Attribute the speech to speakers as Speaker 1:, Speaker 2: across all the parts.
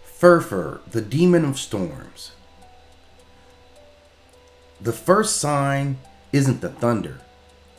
Speaker 1: Furfur, the demon of storms. The first sign isn't the thunder,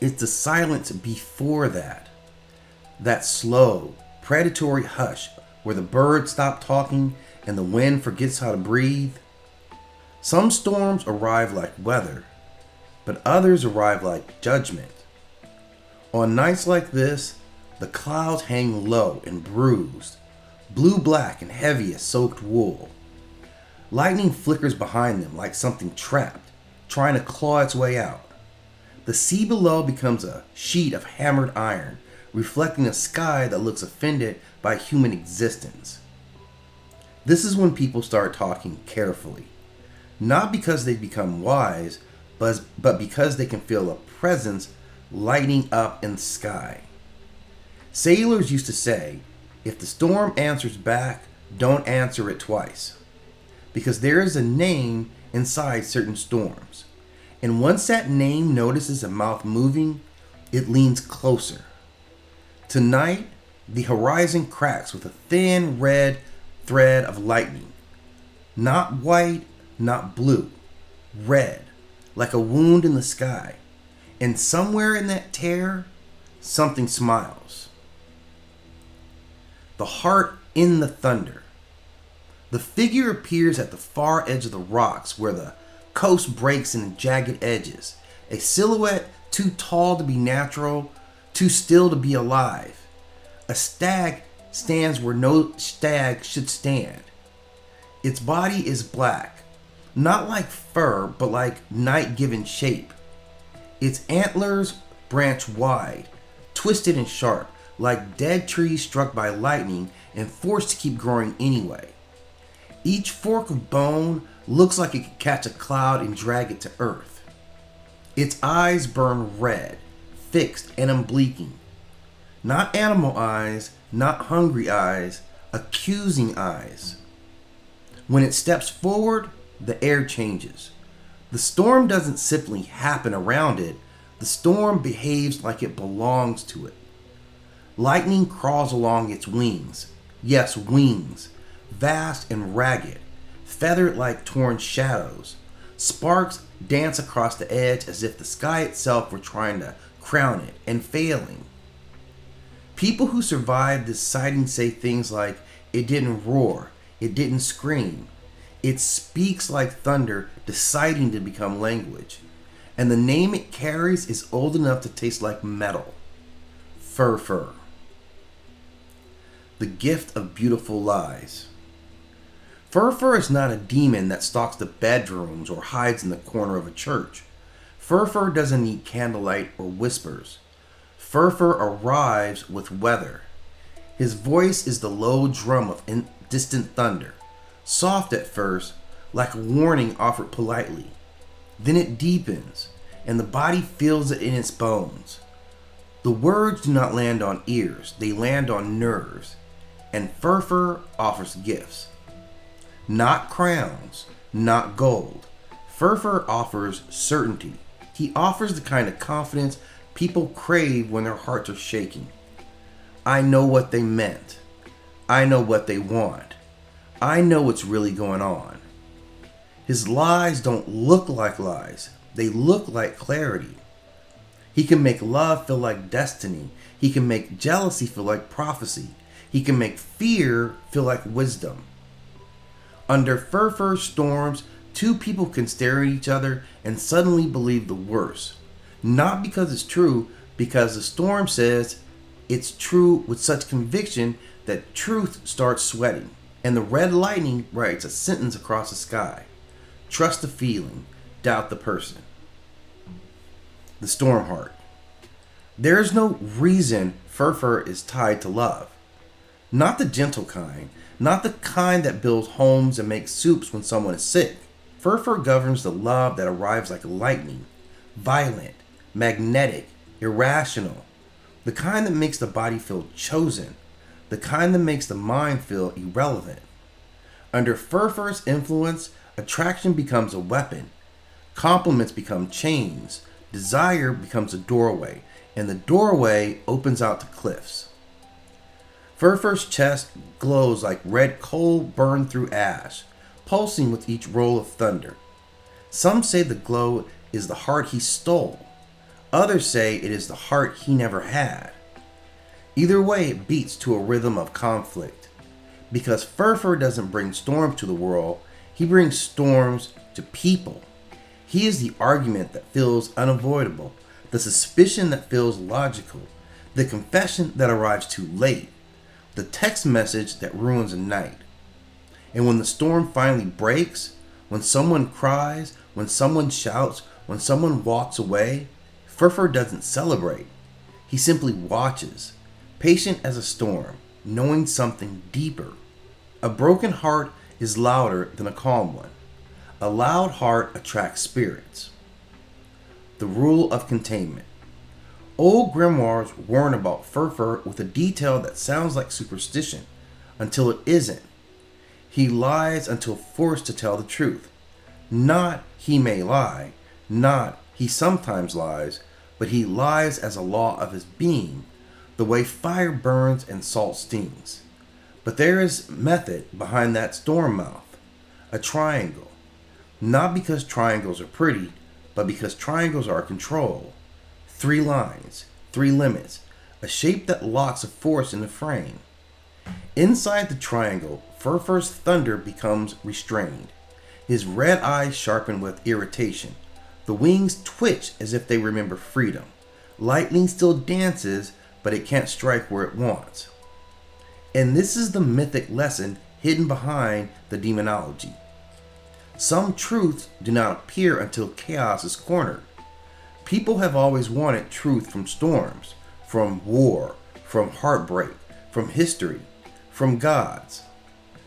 Speaker 1: it's the silence before that. That slow, predatory hush where the birds stop talking and the wind forgets how to breathe. Some storms arrive like weather, but others arrive like judgment. On nights like this, the clouds hang low and bruised, blue-black and heavy as soaked wool. Lightning flickers behind them like something trapped, trying to claw its way out. The sea below becomes a sheet of hammered iron, reflecting a sky that looks offended by human existence. This is when people start talking carefully, not because they've become wise, but because they can feel a presence lighting up in the sky. Sailors used to say, if the storm answers back, don't answer it twice. Because there is a name inside certain storms. And once that name notices a mouth moving, it leans closer. Tonight, the horizon cracks with a thin red thread of lightning. Not white, not blue. Red, like a wound in the sky. And somewhere in that tear, something smiles. The heart in the thunder. The figure appears at the far edge of the rocks where the coast breaks into jagged edges. A silhouette too tall to be natural, too still to be alive. A stag stands where no stag should stand. Its body is black, not like fur, but like night given shape. Its antlers branch wide, twisted and sharp, like dead trees struck by lightning and forced to keep growing anyway. Each fork of bone looks like it could catch a cloud and drag it to earth. Its eyes burn red, fixed and unblinking. Not animal eyes, not hungry eyes, accusing eyes. When it steps forward, the air changes. The storm doesn't simply happen around it, the storm behaves like it belongs to it. Lightning crawls along its wings. Yes, wings. Vast and ragged, feathered like torn shadows. Sparks dance across the edge as if the sky itself were trying to crown it and failing. People who survived this sighting say things like, it didn't roar, it didn't scream. It speaks like thunder deciding to become language. And the name it carries is old enough to taste like metal. Furfur. The gift of beautiful lies. Furfur is not a demon that stalks the bedrooms or hides in the corner of a church. Furfur doesn't need candlelight or whispers. Furfur arrives with weather. His voice is the low drum of distant thunder, soft at first, like a warning offered politely. Then it deepens, and the body feels it in its bones. The words do not land on ears, they land on nerves. And Furfur offers gifts. Not crowns, not gold. Furfur offers certainty. He offers the kind of confidence people crave when their hearts are shaking. I know what they meant. I know what they want. I know what's really going on. His lies don't look like lies. They look like clarity. He can make love feel like destiny. He can make jealousy feel like prophecy. He can make fear feel like wisdom. Under Furfur's storms, two people can stare at each other and suddenly believe the worst. Not because it's true, because the storm says it's true with such conviction that truth starts sweating. And the red lightning writes a sentence across the sky. Trust the feeling, doubt the person. The storm heart. There is no reason Furfur is tied to love. Not the gentle kind, not the kind that builds homes and makes soups when someone is sick. Furfur governs the love that arrives like lightning, violent, magnetic, irrational. The kind that makes the body feel chosen, the kind that makes the mind feel irrelevant. Under Furfur's influence, attraction becomes a weapon, compliments become chains, desire becomes a doorway, and the doorway opens out to cliffs. Furfur's chest glows like red coal burned through ash, pulsing with each roll of thunder. Some say the glow is the heart he stole. Others say it is the heart he never had. Either way, it beats to a rhythm of conflict. Because Furfur doesn't bring storms to the world, he brings storms to people. He is the argument that feels unavoidable, the suspicion that feels logical, the confession that arrives too late, the text message that ruins a night. And when the storm finally breaks, when someone cries, when someone shouts, when someone walks away, Furfur doesn't celebrate. He simply watches, patient as a storm, knowing something deeper. A broken heart is louder than a calm one. A loud heart attracts spirits. The rule of containment. Old grimoires warn about Furfur with a detail that sounds like superstition, until it isn't. He lies until forced to tell the truth. Not he may lie, not he sometimes lies, but he lies as a law of his being, the way fire burns and salt stings. But there is method behind that storm mouth, a triangle. Not because triangles are pretty, but because triangles are control. 3 lines, 3 limits, a shape that locks a force in the frame. Inside the triangle, Furfur's thunder becomes restrained. His red eyes sharpen with irritation. The wings twitch as if they remember freedom. Lightning still dances, but it can't strike where it wants. And this is the mythic lesson hidden behind the demonology. Some truths do not appear until chaos is cornered. People have always wanted truth from storms, from war, from heartbreak, from history, from gods.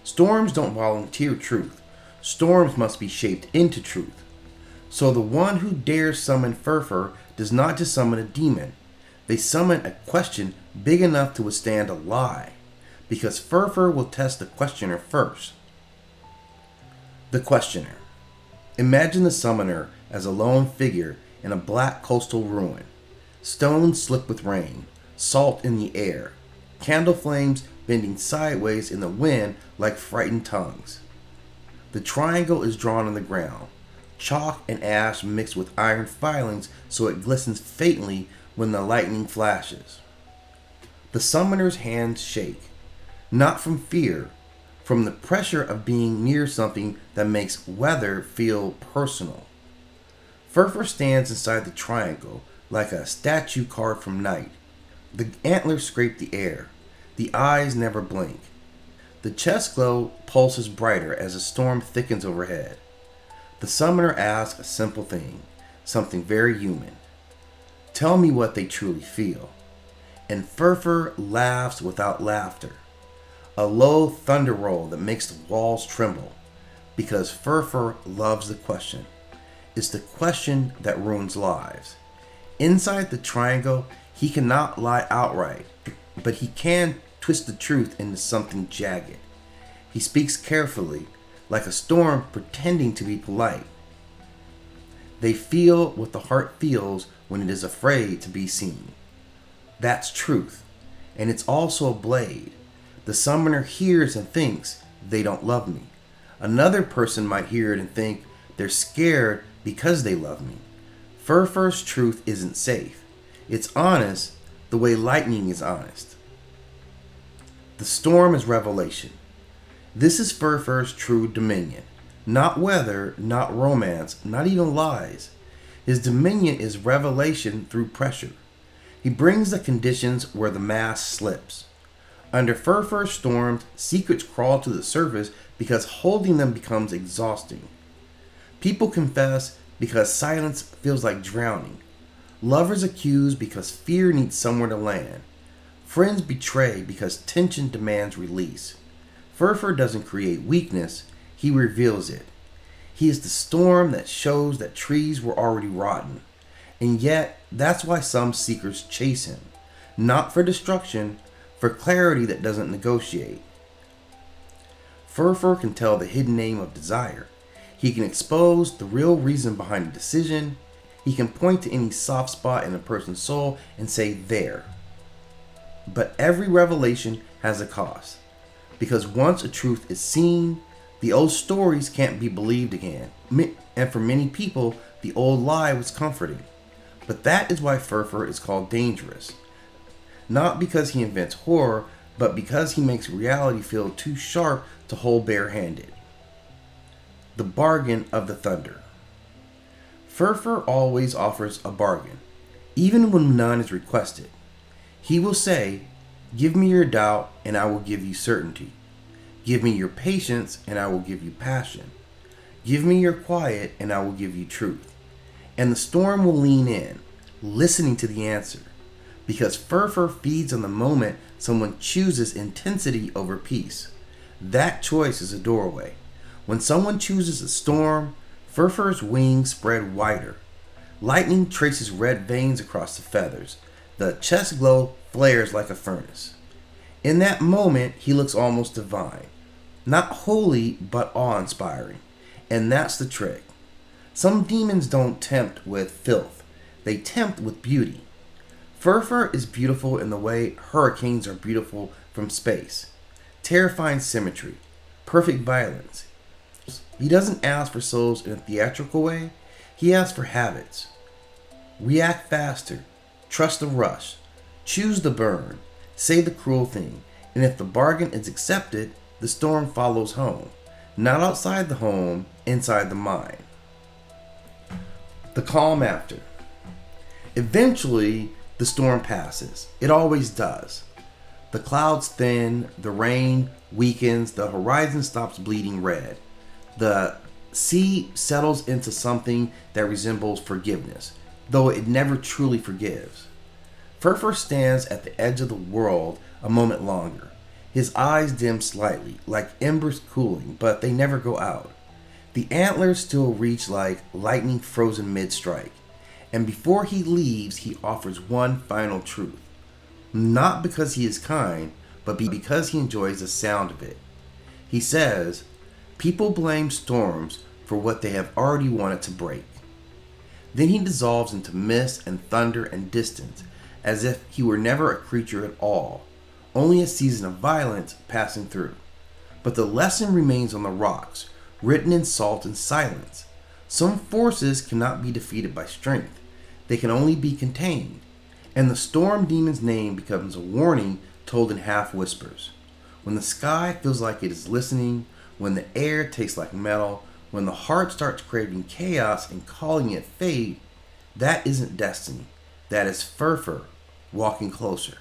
Speaker 1: Storms don't volunteer truth. Storms must be shaped into truth. So the one who dares summon Furfur does not just summon a demon. They summon a question big enough to withstand a lie, because Furfur will test the questioner first. The questioner. Imagine the summoner as a lone figure in a black coastal ruin. Stones slip with rain, salt in the air, candle flames bending sideways in the wind like frightened tongues. The triangle is drawn on the ground, chalk and ash mixed with iron filings so it glistens faintly when the lightning flashes. The summoner's hands shake, not from fear, from the pressure of being near something that makes weather feel personal. Furfur stands inside the triangle like a statue carved from night. The antlers scrape the air. The eyes never blink. The chest glow pulses brighter as a storm thickens overhead. The summoner asks a simple thing, something very human. Tell me what they truly feel. And Furfur laughs without laughter. A low thunder roll that makes the walls tremble, because Furfur loves the question. It's the question that ruins lives. Inside the triangle, he cannot lie outright, but he can twist the truth into something jagged. He speaks carefully, like a storm pretending to be polite. They feel what the heart feels when it is afraid to be seen. That's truth, and it's also a blade. The summoner hears and thinks, they don't love me. Another person might hear it and think, they're scared because they love me. Furfur's truth isn't safe. It's honest the way lightning is honest. The storm is revelation. This is Furfur's true dominion. Not weather, not romance, not even lies. His dominion is revelation through pressure. He brings the conditions where the mask slips. Under Furfur's storms, secrets crawl to the surface because holding them becomes exhausting. People confess because silence feels like drowning. Lovers accuse because fear needs somewhere to land. Friends betray because tension demands release. Furfur doesn't create weakness, he reveals it. He is the storm that shows that trees were already rotten. And yet, that's why some seekers chase him. Not for destruction, for clarity that doesn't negotiate. Furfur can tell the hidden name of desire. He can expose the real reason behind a decision. He can point to any soft spot in a person's soul and say, there. But every revelation has a cost. Because once a truth is seen, the old stories can't be believed again. And for many people, the old lie was comforting. But that is why Furfur is called dangerous. Not because he invents horror, but because he makes reality feel too sharp to hold barehanded. The bargain of the thunder. Furfur always offers a bargain, even when none is requested. He will say, "Give me your doubt, and I will give you certainty. Give me your patience, and I will give you passion. Give me your quiet, and I will give you truth." And the storm will lean in, listening to the answer, because Furfur feeds on the moment someone chooses intensity over peace. That choice is a doorway. When someone chooses a storm, Furfur's wings spread wider. Lightning traces red veins across the feathers. The chest glow flares like a furnace. In that moment, he looks almost divine. Not holy, but awe-inspiring. And that's the trick. Some demons don't tempt with filth. They tempt with beauty. Furfur is beautiful in the way hurricanes are beautiful from space. Terrifying symmetry. Perfect violence. He doesn't ask for souls in a theatrical way. He asks for habits. React faster. Trust the rush. Choose the burn. Say the cruel thing. And if the bargain is accepted, the storm follows home. Not outside the home, inside the mind. The calm after. Eventually, the storm passes. It always does. The clouds thin, the rain weakens, the horizon stops bleeding red. The sea settles into something that resembles forgiveness, though it never truly forgives. Furfur stands at the edge of the world a moment longer. His eyes dim slightly, like embers cooling, but they never go out. The antlers still reach like lightning frozen mid-strike. And before he leaves, he offers one final truth. Not because he is kind, but because he enjoys the sound of it. He says, "People blame storms for what they have already wanted to break." Then he dissolves into mist and thunder and distance, as if he were never a creature at all, only a season of violence passing through. But the lesson remains on the rocks, written in salt and silence. Some forces cannot be defeated by strength. They can only be contained. And the storm demon's name becomes a warning told in half whispers. When the sky feels like it is listening, when the air tastes like metal, when the heart starts craving chaos and calling it fate, that isn't destiny. That is Furfur walking closer.